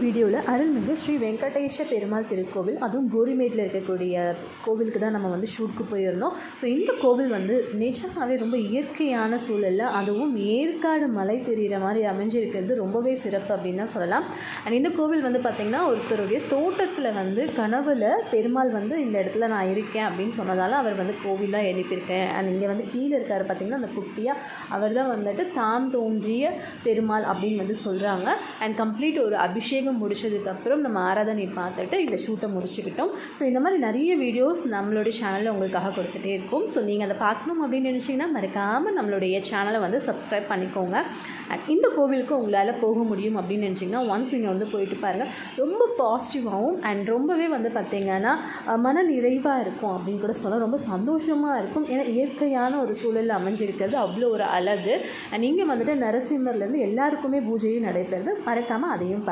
வீடியோவில் அருள்மிகு ஸ்ரீ வெங்கடேஷ பெருமாள் திருக்கோவில், அதுவும் கோரிமேட்டில் இருக்கக்கூடிய கோவிலுக்கு தான் நம்ம ஷூட்டுக்கு போயிருந்தோம். ஸோ இந்த கோவில் நிஜமாகவே ரொம்ப இயற்கையான சூழலில், அதுவும் ஏற்காடு மலை தெரிகிற மாதிரி அமைஞ்சிருக்கிறது ரொம்பவே சிறப்பு அப்படின்னு தான் சொல்லலாம். அண்ட் இந்த கோவில் பார்த்திங்கன்னா ஒருத்தருடைய தோட்டத்தில் கனவுல பெருமாள் இந்த இடத்துல நான் இருக்கேன் அப்படின்னு சொன்னதால் அவர் கோவிலாக எழுப்பியிருக்கேன். அண்ட் இங்கே கீழே இருக்கார் பார்த்திங்கன்னா அந்த குட்டியாக, அவர் தான் தான் தோன்றிய பெருமாள் அப்படின்னு சொல்கிறாங்க. அண்ட் கம்ப்ளீட் ஒரு அபிஷேகம் முடிச்சதுக்கப்புறம் நம்ம ஆராதனை பார்த்துட்டு இந்த ஷூட்டை முடிச்சுக்கிட்டோம். ஸோ இந்த மாதிரி நிறைய வீடியோஸ் நம்மளுடைய சேனலில் உங்களுக்காக கொடுத்துட்டே இருக்கும். ஸோ நீங்கள் அதை பார்க்கணும் அப்படின்னு நினச்சிங்கன்னா மறக்காமல் நம்மளுடைய சேனலை சப்ஸ்கிரைப் பண்ணிக்கோங்க. அண்ட் இந்த கோவிலுக்கு உங்களால் போக முடியும் அப்படின்னு நினச்சிங்கன்னா ஒன்ஸ் நீங்கள் போயிட்டு பாருங்கள். ரொம்ப பாசிட்டிவாகவும் அண்ட் ரொம்பவே பார்த்திங்கன்னா மன நிறைவாக இருக்கும் அப்படின்னு கூட சொல்ல, ரொம்ப சந்தோஷமாக இருக்கும். ஏன்னா இயற்கையான ஒரு சூழலில் அமைஞ்சிருக்கிறது அவ்வளோ ஒரு அழகு. அண்ட் இங்கே நரசிம்மர்லேருந்து எல்லாருக்குமே பூஜையும் நடைபெறுது. மறக்காமல் அதையும்